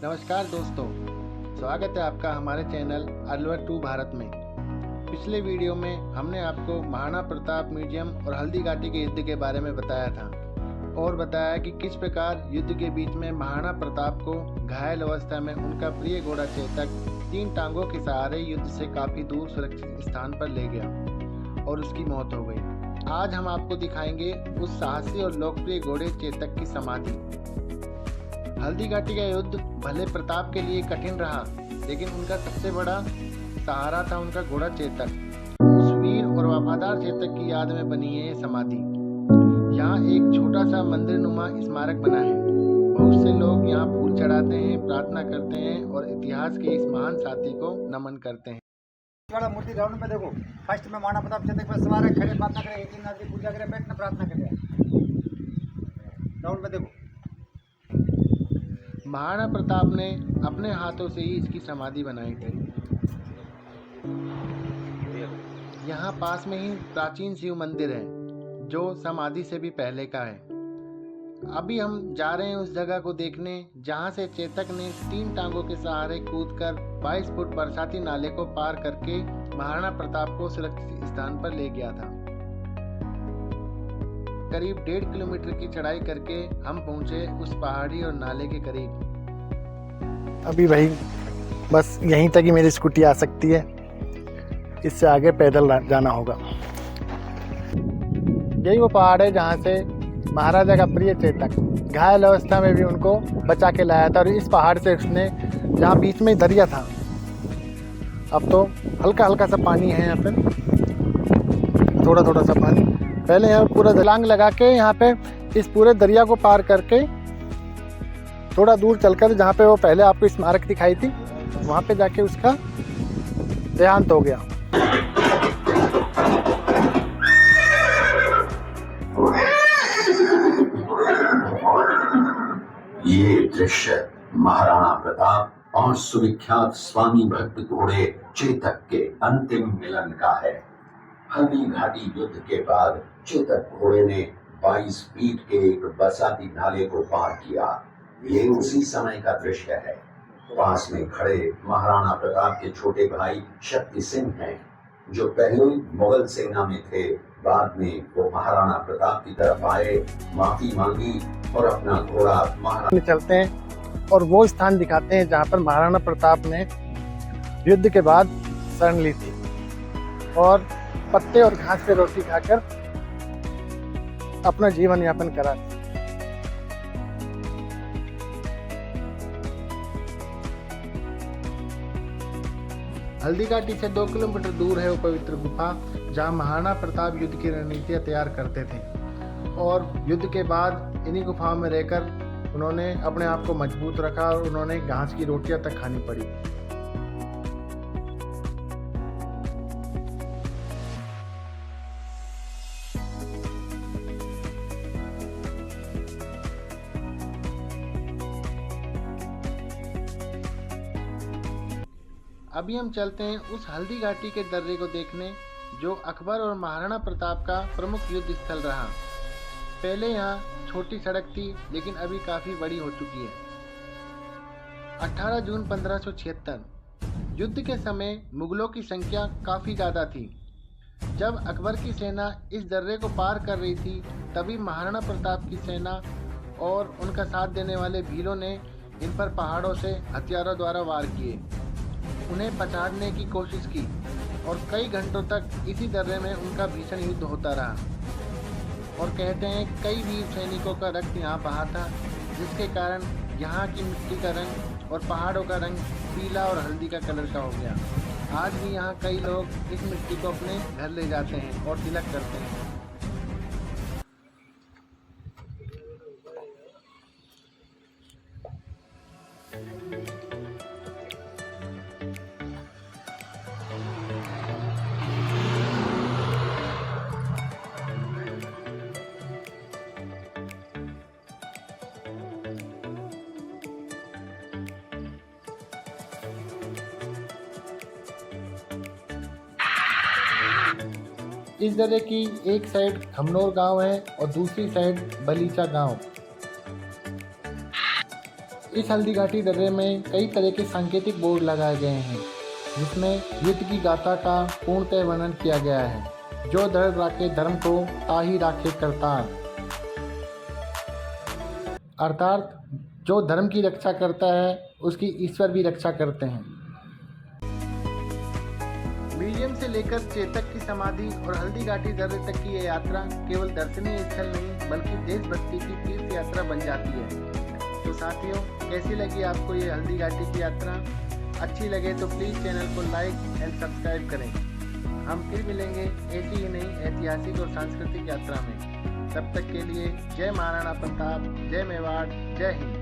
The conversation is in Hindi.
नमस्कार दोस्तों, स्वागत है आपका हमारे चैनल अलवर टू भारत में। पिछले वीडियो में हमने आपको महाराणा प्रताप म्यूजियम और हल्दी घाटी के युद्ध के बारे में बताया था और बताया कि किस प्रकार युद्ध के बीच में महाराणा प्रताप को घायल अवस्था में उनका प्रिय घोड़ा चेतक 3 टांगों के सहारे युद्ध से काफ़ी दूर सुरक्षित स्थान पर ले गया और उसकी मौत हो गई। आज हम आपको दिखाएंगे उस साहसी और लोकप्रिय घोड़े चेतक की समाधि। हल्दी घाटी का युद्ध भले प्रताप के लिए कठिन रहा, लेकिन उनका सबसे बड़ा सहारा था उनका घोड़ा चेतक। उस वीर और वफादार चेतक की याद में बनी है ये समाधि। यहाँ एक छोटा सा मंदिरनुमा स्मारक बना है। बहुत से लोग यहाँ फूल चढ़ाते हैं, प्रार्थना करते हैं और इतिहास के इस महान साथी को नमन करते हैं। वाला मूर्ति ग्राउंड में देखो, फर्स्ट में महाराणा प्रताप चेतक पर सवार है, खड़े प्रार्थना करें, 3 आदमी पूजा करें, बैठना प्रार्थना करें। ग्राउंड में देखो, महाराणा प्रताप ने अपने हाथों से ही इसकी समाधि बनाई थी। यहाँ पास में ही प्राचीन शिव मंदिर है जो समाधि से भी पहले का है। अभी हम जा रहे हैं उस जगह को देखने जहाँ से चेतक ने 3 टांगों के सहारे कूदकर 22 फुट बरसाती नाले को पार करके महाराणा प्रताप को सुरक्षित स्थान पर ले गया था। करीब 1.5 किलोमीटर की चढ़ाई करके हम पहुंचे उस पहाड़ी और नाले के करीब। अभी भाई बस यहीं तक ही मेरी स्कूटी आ सकती है, इससे आगे पैदल जाना होगा। यही वो पहाड़ है जहाँ से महाराजा का प्रिय चेतक घायल अवस्था में भी उनको बचा के लाया था। और इस पहाड़ से उसने, जहाँ बीच में दरिया था, अब तो हल्का हल्का सा पानी है यहाँ पे, थोड़ा थोड़ा सा पानी। पहले यहाँ पूरा छलांग लगा के यहाँ पे इस पूरे दरिया को पार करके थोड़ा दूर चलकर जहाँ पे वो पहले आपको स्मारक दिखाई थी, वहाँ पे जाके उसका देहांत हो गया। ये दृश्य महाराणा प्रताप और सुविख्यात स्वामी भक्त घोड़े चेतक के अंतिम मिलन का है। हल्दी घाटी युद्ध के बाद चेतक घोड़े ने 22 फीट के एक बरसाती नाले को पार किया। ये उसी समय का दृश्य है। पास में खड़े महाराणा प्रताप के छोटे भाई शक्ति सिंह हैं, जो पहले मुगल सेना में थे। बाद में वो महाराणा प्रताप की तरफ आए, माफी मांगी और अपना घोड़ा महाराणा चलते हैं और वो स्थान दिखाते हैं जहाँ पर महाराणा प्रताप ने युद्ध के बाद शरण ली थी और पत्ते और घास पे रोटी खाकर अपना जीवन यापन करा। हल्दी घाटी से 2 किलोमीटर दूर है वो पवित्र गुफा जहाँ महाराणा प्रताप युद्ध की रणनीतियाँ तैयार करते थे और युद्ध के बाद इन्हीं गुफाओं में रहकर उन्होंने अपने आप को मजबूत रखा और उन्होंने घास की रोटियां तक खानी पड़ी। अभी हम चलते हैं उस हल्दी घाटी के दर्रे को देखने जो अकबर और महाराणा प्रताप का प्रमुख युद्ध स्थल रहा। पहले यहाँ छोटी सड़क थी, लेकिन अभी काफी बड़ी हो चुकी है। 18 जून 1576 युद्ध के समय मुगलों की संख्या काफी ज्यादा थी। जब अकबर की सेना इस दर्रे को पार कर रही थी, तभी महाराणा प्रताप की सेना और उनका साथ देने वाले भीलों ने इन पर पहाड़ों से हथियारों द्वारा वार किए, उन्हें पछाड़ने की कोशिश की और कई घंटों तक इसी दर्रे में उनका भीषण युद्ध होता रहा। और कहते हैं कई वीर सैनिकों का रक्त यहाँ बहा था, जिसके कारण यहाँ की मिट्टी का रंग और पहाड़ों का रंग पीला और हल्दी का कलर का हो गया। आज भी यहाँ कई लोग इस मिट्टी को अपने घर ले जाते हैं और तिलक करते हैं। इस दर्रे की एक साइड खमनोर गांव है और दूसरी साइड बलीचा गांव। इस हल्दी घाटी दर्रे में कई तरह के सांकेतिक बोर्ड लगाए गए हैं जिसमें युद्ध की गाथा का पूर्णतः वर्णन किया गया है। जो धड़ राखे धर्म को ताही राखे करतार, अर्थात जो धर्म की रक्षा करता है उसकी ईश्वर भी रक्षा करते हैं। म्यूजियम से लेकर चेतक की समाधि और हल्दी घाटी दर्रे तक की ये यात्रा केवल दर्शनीय स्थल नहीं बल्कि देशभक्ति की तीर्थ यात्रा बन जाती है। तो साथियों, कैसी लगी आपको ये हल्दी घाटी की यात्रा? अच्छी लगे तो प्लीज़ चैनल को लाइक एंड सब्सक्राइब करें। हम फिर मिलेंगे ऐसी ही नई ऐतिहासिक और सांस्कृतिक यात्रा में। तब तक के लिए जय महाराणा प्रताप, जय मेवाड़, जय हिंद।